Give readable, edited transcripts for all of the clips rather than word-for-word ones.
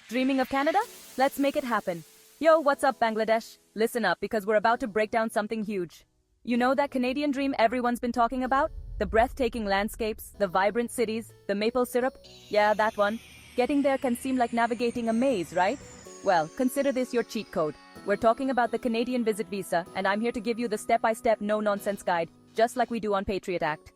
Dreaming of Canada? Let's make it happen. Yo, what's up, Bangladesh? Listen up, because we're about to break down something huge. You know that Canadian dream everyone's been talking about? The breathtaking landscapes, the vibrant cities, the maple syrup? Yeah, that one. Getting there can seem like navigating a maze, right? Well, consider this your cheat code. We're talking about the Canadian Visit Visa, and I'm here to give you the step-by-step no-nonsense guide, just like we do on Patriot Act.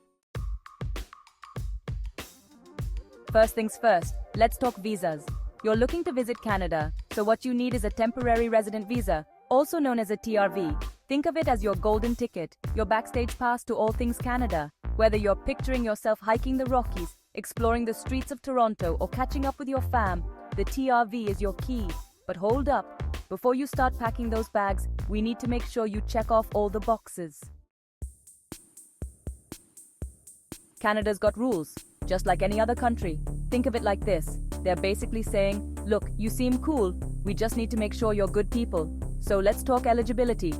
First things first, let's talk visas. You're looking to visit Canada, so what you need is a temporary resident visa, also known as a TRV. Think of it as your golden ticket, your backstage pass to all things Canada. Whether you're picturing yourself hiking the Rockies, exploring the streets of Toronto, or catching up with your fam, the TRV is your key. But hold up, before you start packing those bags, we need to make sure you check off all the boxes. Canada's got rules, just like any other country. Think of it like this. They're basically saying, look, you seem cool, we just need to make sure you're good people. So let's talk eligibility.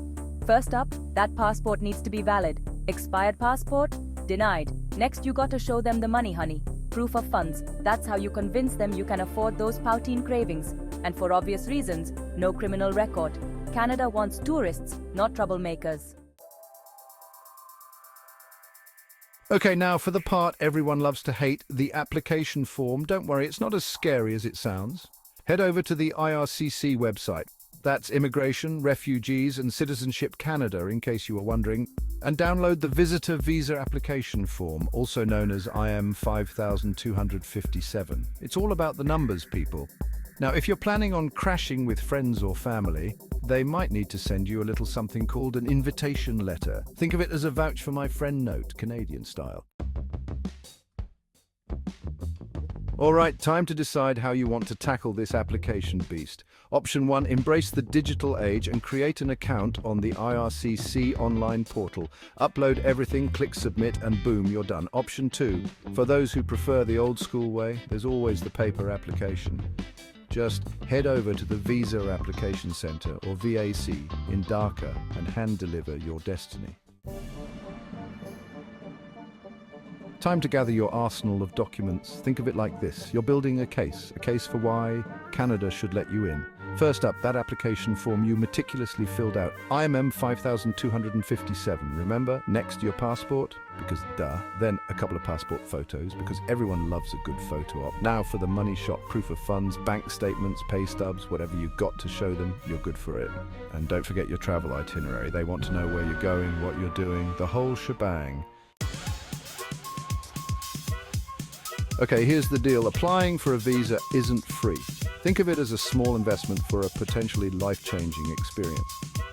First up, that passport needs to be valid. Expired passport? Denied. Next, you got to show them the money, honey. Proof of funds. That's how you convince them you can afford those poutine cravings. And for obvious reasons, no criminal record. Canada wants tourists, not troublemakers. Okay, now for the part everyone loves to hate, the application form. Don't worry, it's not as scary as it sounds. Head over to the IRCC website. That's Immigration, Refugees and Citizenship Canada, in case you were wondering, and download the Visitor Visa Application Form, also known as IM 5257. It's all about the numbers, people. Now, if you're planning on crashing with friends or family, they might need to send you a little something called an invitation letter. Think of it as a vouch for my friend note, Canadian style. All right, time to decide how you want to tackle this application beast. Option 1, embrace the digital age and create an account on the IRCC online portal. Upload everything, click submit, and boom, you're done. Option 2, for those who prefer the old school way, there's always the paper application. Just head over to the Visa Application Center, or VAC, in Dhaka and hand-deliver your destiny. Time to gather your arsenal of documents. Think of it like this. You're building a case for why Canada should let you in. First up, that application form you meticulously filled out. IMM 5257, remember? Next, your passport, because duh. Then a couple of passport photos, because everyone loves a good photo op. Now for the money shot, proof of funds, bank statements, pay stubs, whatever you got to show them, you're good for it. And don't forget your travel itinerary. They want to know where you're going, what you're doing, the whole shebang. Okay, here's the deal. Applying for a visa isn't free. Think of it as a small investment for a potentially life-changing experience.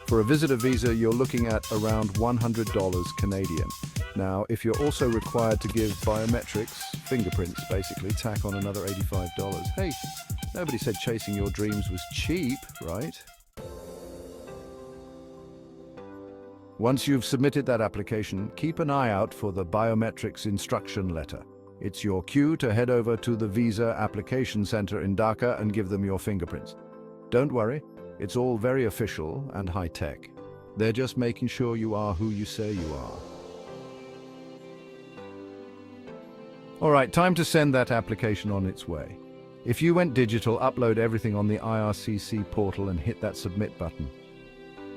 For a visitor visa, you're looking at around $100 Canadian. Now, if you're also required to give biometrics, fingerprints basically, tack on another $85. Hey, nobody said chasing your dreams was cheap, right? Once you've submitted that application, keep an eye out for the biometrics instruction letter. It's your cue to head over to the Visa Application Center in Dhaka and give them your fingerprints. Don't worry, it's all very official and high-tech. They're just making sure you are who you say you are. All right, time to send that application on its way. If you went digital, upload everything on the IRCC portal and hit that submit button.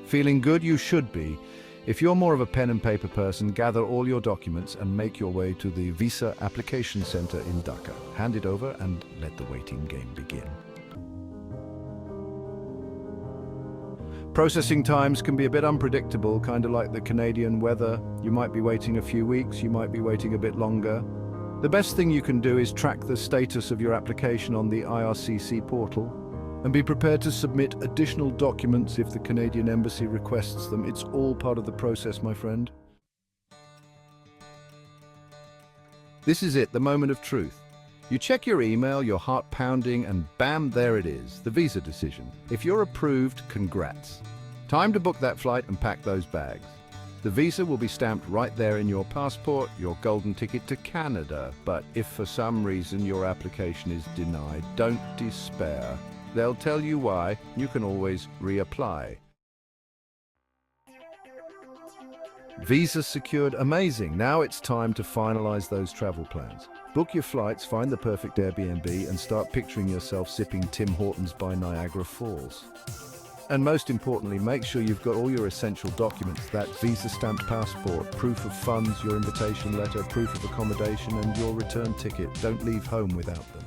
Feeling good? You should be. If you're more of a pen and paper person, gather all your documents and make your way to the Visa Application Center in Dhaka. Hand it over and let the waiting game begin. Processing times can be a bit unpredictable, kind of like the Canadian weather. You might be waiting a few weeks, you might be waiting a bit longer. The best thing you can do is track the status of your application on the IRCC portal, and be prepared to submit additional documents if the Canadian Embassy requests them. It's all part of the process, my friend. This is it, the moment of truth. You check your email, your heart pounding, and bam, there it is, the visa decision. If you're approved, congrats. Time to book that flight and pack those bags. The visa will be stamped right there in your passport, your golden ticket to Canada. But if for some reason your application is denied, don't despair. They'll tell you why. You can always reapply. Visa secured, amazing. Now it's time to finalize those travel plans. Book your flights, find the perfect Airbnb, and start picturing yourself sipping Tim Hortons by Niagara Falls. And most importantly, make sure you've got all your essential documents, that visa-stamped passport, proof of funds, your invitation letter, proof of accommodation, and your return ticket. Don't leave home without them.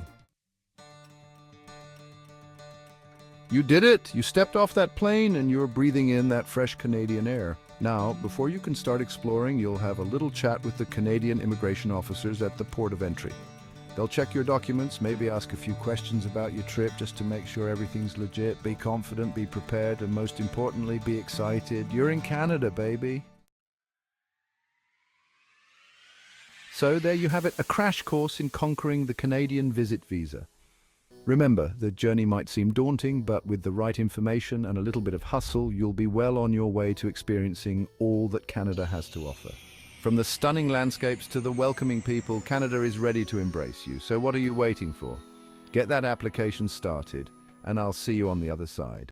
You did it! You stepped off that plane and you're breathing in that fresh Canadian air. Now, before you can start exploring, you'll have a little chat with the Canadian immigration officers at the port of entry. They'll check your documents, maybe ask a few questions about your trip just to make sure everything's legit. Be confident, be prepared, and most importantly, be excited. You're in Canada, baby! So there you have it, a crash course in conquering the Canadian visit visa. Remember, the journey might seem daunting, but with the right information and a little bit of hustle, you'll be well on your way to experiencing all that Canada has to offer. From the stunning landscapes to the welcoming people, Canada is ready to embrace you. So what are you waiting for? Get that application started, and I'll see you on the other side.